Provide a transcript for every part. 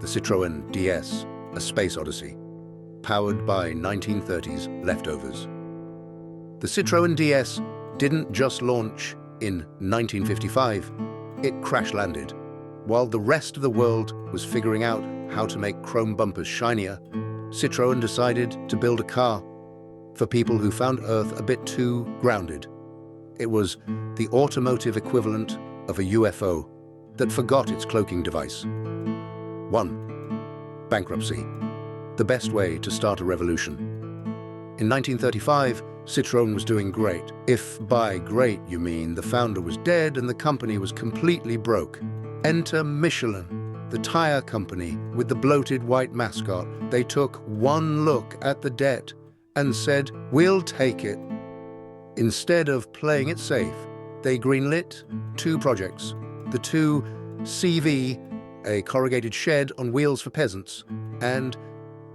the Citroën DS, a space odyssey, powered by 1930s leftovers. The Citroën DS didn't just launch in 1955, it crash-landed. While the rest of the world was figuring out how to make chrome bumpers shinier, Citroën decided to build a car for people who found Earth a bit too grounded. It was the automotive equivalent of a UFO that forgot its cloaking device. 1. Bankruptcy. The best way to start a revolution. In 1935, Citroën was doing great. If by great you mean the founder was dead and the company was completely broke. Enter Michelin, the tire company with the bloated white mascot. They took one look at the debt and said, "We'll take it." Instead of playing it safe, they greenlit 2 projects. The 2 CV, a corrugated shed on wheels for peasants, and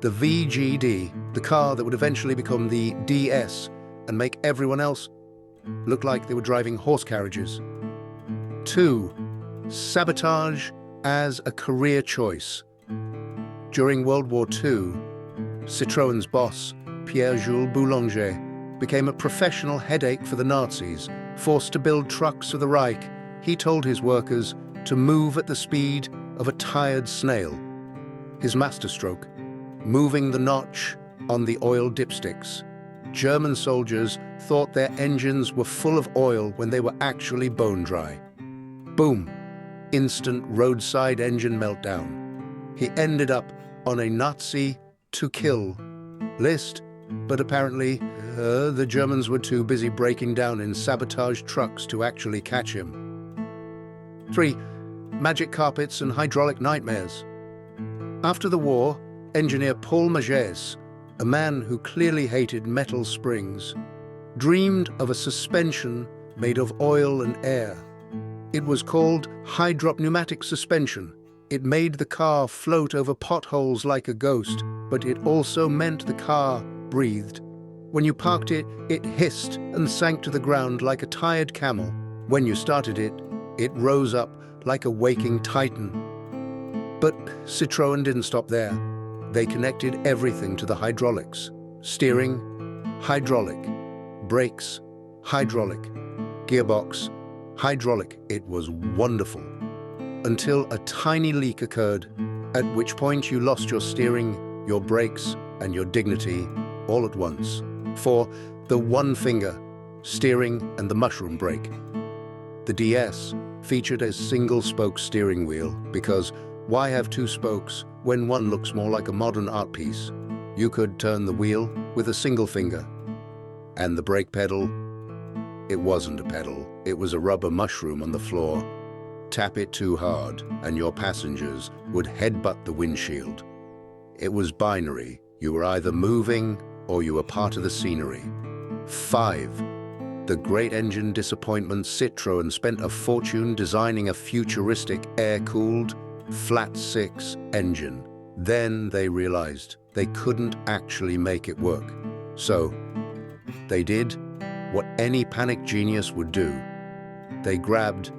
the VGD, the car that would eventually become the DS and make everyone else look like they were driving horse carriages. 2. Sabotage as a career choice. During World War II, Citroën's boss, Pierre-Jules Boulanger, became a professional headache for the Nazis. Forced to build trucks for the Reich, he told his workers to move at the speed of a tired snail. His masterstroke, moving the notch on the oil dipsticks. German soldiers thought their engines were full of oil when they were actually bone dry. Boom! Instant roadside engine meltdown. He ended up on a Nazi to kill list, but apparently the Germans were too busy breaking down in sabotage trucks to actually catch him. 3. Magic carpets and hydraulic nightmares. After the war, engineer Paul Magès, a man who clearly hated metal springs, dreamed of a suspension made of oil and air. It was called hydropneumatic suspension. It made the car float over potholes like a ghost, but it also meant the car breathed. When you parked it, it hissed and sank to the ground like a tired camel. When you started it, it rose up like a waking titan. But Citroën didn't stop there. They connected everything to the hydraulics. Steering, hydraulic. Brakes, hydraulic. Gearbox, hydraulic. It was wonderful. Until a tiny leak occurred, at which point you lost your steering, your brakes, and your dignity all at once. 4. The one finger, steering and the mushroom brake. The DS featured a single-spoke steering wheel because why have 2 spokes when one looks more like a modern art piece? You could turn the wheel with a single finger. And the brake pedal? It wasn't a pedal, it was a rubber mushroom on the floor. Tap it too hard and your passengers would headbutt the windshield. It was binary. You were either moving or you were part of the scenery. 5. The great engine disappointment. Citroën spent a fortune designing a futuristic air-cooled flat-six engine. Then they realized they couldn't actually make it work. So they did what any panic genius would do. They grabbed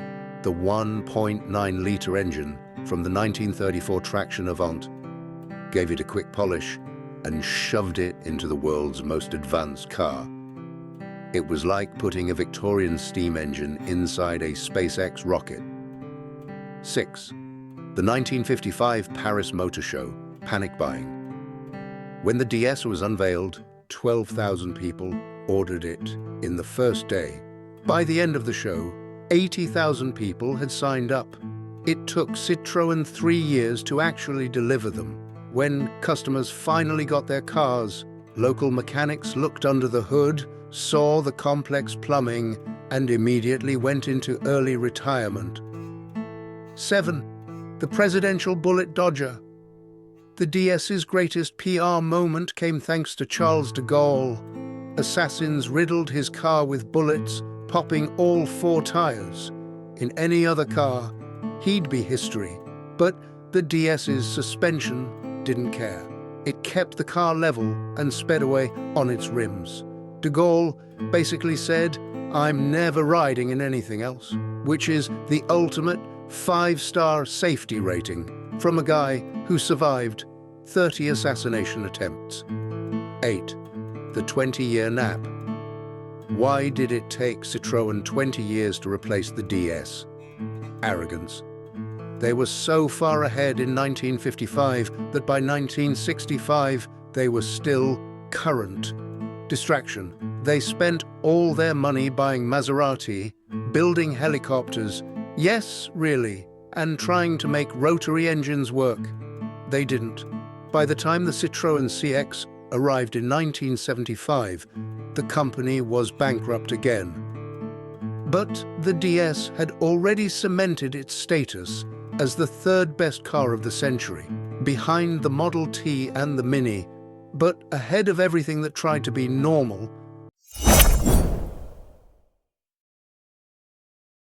the 1.9-liter engine from the 1934 traction Avant, gave it a quick polish, and shoved it into the world's most advanced car. It was like putting a Victorian steam engine inside a SpaceX rocket. 6. The 1955 Paris Motor Show, panic buying. When the DS was unveiled, 12,000 people ordered it in the first day. By the end of the show, 80,000 people had signed up. It took Citroën 3 years to actually deliver them. When customers finally got their cars, local mechanics looked under the hood, saw the complex plumbing, and immediately went into early retirement. 7. The presidential bullet dodger. The DS's greatest PR moment came thanks to Charles de Gaulle. Assassins riddled his car with bullets, popping all 4 tires. In any other car, he'd be history. But the DS's suspension didn't care. It kept the car level and sped away on its rims. De Gaulle basically said, "I'm never riding in anything else," which is the ultimate 5-star safety rating. from a guy who survived 30 assassination attempts. 8. The 20-year nap. Why did it take Citroën 20 years to replace the DS? Arrogance. They were so far ahead in 1955 that by 1965 they were still current. Distraction. They spent all their money buying Maserati, building helicopters, yes, really, and trying to make rotary engines work. They didn't. By the time the Citroën CX arrived in 1975, the company was bankrupt again. But the DS had already cemented its status as the third best car of the century, behind the Model T and the Mini, but ahead of everything that tried to be normal